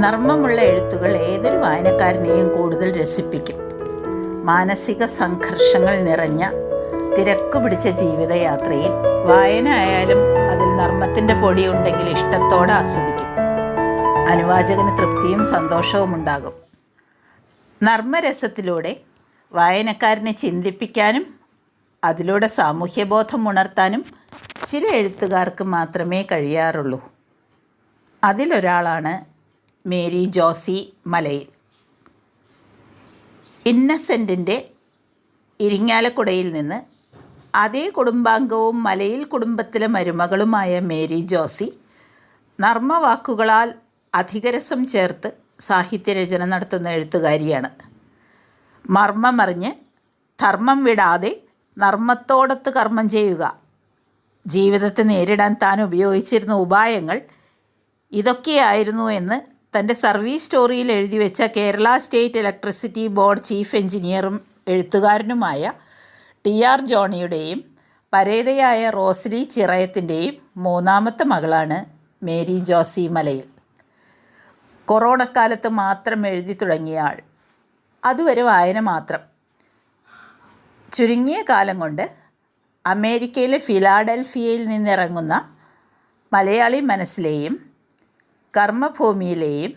നർമ്മമുള്ള എഴുത്തുകൾ ഏതൊരു വായനക്കാരനെയും കൂടുതൽ രസിപ്പിക്കും. മാനസിക സംഘർഷങ്ങൾ നിറഞ്ഞ തിരക്കു പിടിച്ച ജീവിതയാത്രയിൽ വായന ആയാലും അതിൽ നർമ്മത്തിൻ്റെ പൊടിയുണ്ടെങ്കിൽ ഇഷ്ടത്തോടെ ആസ്വദിക്കും. അനുവാചകന് തൃപ്തിയും സന്തോഷവും ഉണ്ടാകും. നർമ്മരസത്തിലൂടെ വായനക്കാരനെ ചിന്തിപ്പിക്കാനും അതിലൂടെ സാമൂഹ്യബോധം ഉണർത്താനും ചില എഴുത്തുകാർക്ക് മാത്രമേ കഴിയാറുള്ളൂ. അതിലൊരാളാണ് മേരി ജോസി മലയിൽ. ഇന്നസെൻറ്റിൻ്റെ ഇരിങ്ങാലക്കുടയിൽ നിന്ന് അതേ കുടുംബാംഗവും മലയിൽ കുടുംബത്തിലെ മരുമകളുമായ മേരി ജോസി നർമ്മവാക്കുകളാൽ അധികരസം ചേർത്ത് സാഹിത്യരചന നടത്തുന്ന എഴുത്തുകാരിയാണ്. മർമ്മമറിഞ്ഞ് ധർമ്മം വിടാതെ നർമ്മത്തോടൊത്ത് കർമ്മം ചെയ്യുക, ജീവിതത്തെ നേരിടാൻ താൻ ഉപയോഗിച്ചിരുന്ന ഉപായങ്ങൾ ഇതൊക്കെയായിരുന്നു എന്ന് തൻ്റെ സർവീസ് സ്റ്റോറിയിൽ എഴുതി വെച്ച Kerala state electricity board chief എഞ്ചിനീയറും എഴുത്തുകാരനുമായ TR ജോണിയുടെയും പരേതയായ റോസ്ലി ചിറയത്തിൻ്റെയും മൂന്നാമത്തെ മകളാണ് മേരി ജോസി മലയിൽ. കൊറോണക്കാലത്ത് മാത്രം എഴുതി തുടങ്ങിയ ആൾ. അതുവരെ വായന മാത്രം. ചുരുങ്ങിയ കാലം കൊണ്ട് അമേരിക്കയിലെ ഫിലാഡൽഫിയയിൽ നിന്നിറങ്ങുന്ന മലയാളി മനസ്സിലെയും കർമ്മഭൂമിയിലെയും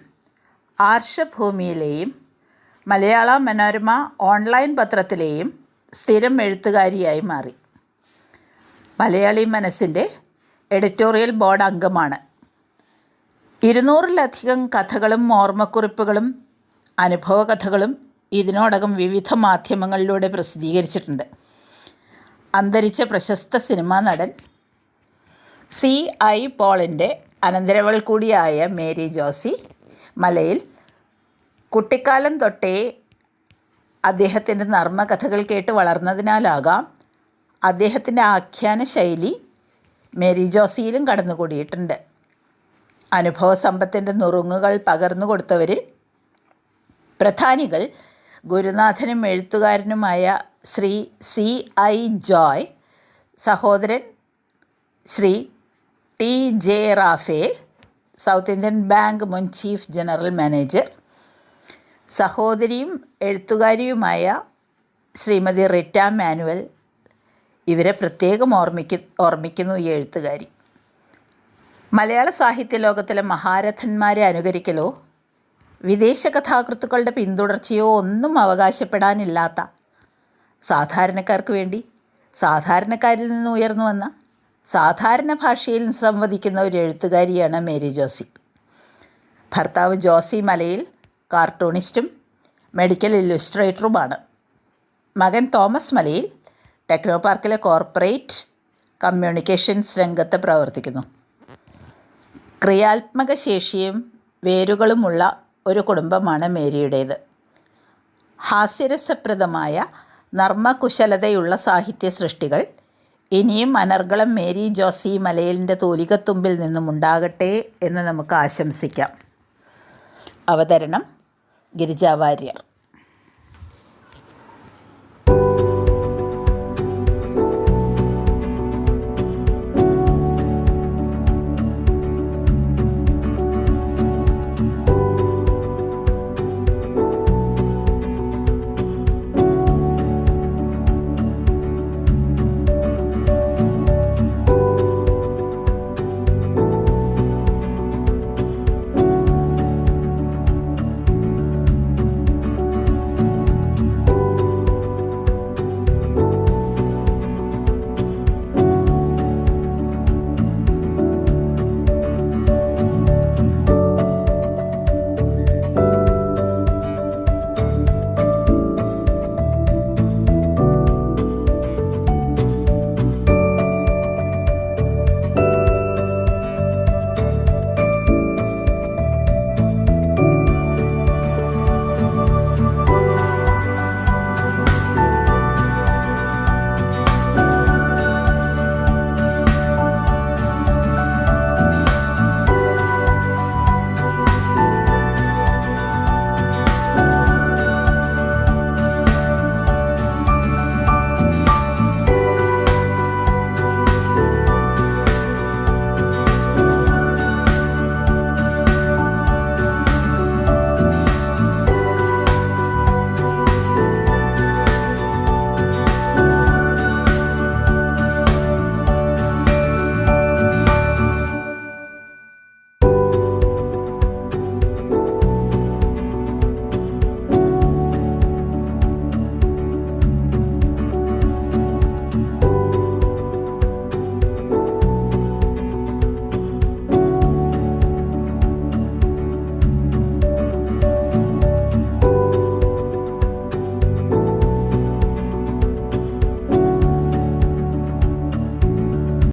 ആർഷഭൂമിയിലെയും മലയാള മനോരമ ഓൺലൈൻ പത്രത്തിലെയും സ്ഥിരം എഴുത്തുകാരിയായി മാറി. മലയാളി മനസ്സിൻ്റെ എഡിറ്റോറിയൽ ബോർഡ് അംഗമാണ്. 200-ലധികം കഥകളും ഓർമ്മക്കുറിപ്പുകളും അനുഭവകഥകളും ഇതിനോടകം വിവിധ മാധ്യമങ്ങളിലൂടെ പ്രസിദ്ധീകരിച്ചിട്ടുണ്ട്. അന്തരിച്ച പ്രശസ്ത സിനിമാ നടൻ C.I. പോളിൻ്റെ അനന്തരവൾ കൂടിയായ മേരി ജോസി മലയിൽ കുട്ടിക്കാലം തൊട്ടേ അദ്ദേഹത്തിൻ്റെ നർമ്മകഥകൾ കേട്ട് വളർന്നതിനാലാകാം അദ്ദേഹത്തിൻ്റെ ആഖ്യാന ശൈലി മേരി ജോസിയിലും കടന്നുകൂടിയിട്ടുണ്ട്. അനുഭവസമ്പത്തിൻ്റെ നുറുങ്ങുകൾ പകർന്നു കൊടുത്തവരിൽ പ്രധാനികൾ ഗുരുനാഥനും എഴുത്തുകാരനുമായ ശ്രീ C.I. ജോയ്, സഹോദരൻ Shri T.J. Raphael, South Indian Bank മുൻ ചീഫ് ജനറൽ മാനേജർ, സഹോദരിയും എഴുത്തുകാരിയുമായ ശ്രീമതി റിറ്റ മാനുവൽ. ഇവരെ പ്രത്യേകം ഓർമ്മിക്കുന്നു ഈ എഴുത്തുകാരി. മലയാള സാഹിത്യ ലോകത്തിലെ മഹാരഥന്മാരെ അനുകരിക്കലോ വിദേശ കഥാകൃത്തുക്കളുടെ പിന്തുടർച്ചയോ ഒന്നും അവകാശപ്പെടാനില്ലാത്ത, സാധാരണക്കാർക്ക് വേണ്ടി സാധാരണക്കാരിൽ നിന്ന് ഉയർന്നു വന്ന സാധാരണ ഭാഷയിൽ സംവദിക്കുന്ന ഒരു എഴുത്തുകാരിയാണ് മേരി ജോസി. ഭർത്താവ് ജോസി മലയിൽ കാർട്ടൂണിസ്റ്റും മെഡിക്കൽ ഇല്ലുസ്ട്രേറ്ററുമാണ്. മകൻ തോമസ് മലയിൽ ടെക്നോ പാർക്കിലെ കോർപ്പറേറ്റ് കമ്മ്യൂണിക്കേഷൻസ് രംഗത്ത് പ്രവർത്തിക്കുന്നു. ക്രിയാത്മക ശേഷിയും വേരുകളുമുള്ള ഒരു കുടുംബമാണ് മേരിയുടേത്. ഹാസ്യരസപ്രദമായ നർമ്മകുശലതയുള്ള സാഹിത്യ സൃഷ്ടികൾ ഇനിയും അനർഗളം മേരി ജോസി മലയിലിൻ്റെ തൂലികത്തുമ്പിൽ നിന്നും ഉണ്ടാകട്ടെ എന്ന് നമുക്ക് ആശംസിക്കാം. അവതരണം ഗിരിജ വാര്യർ.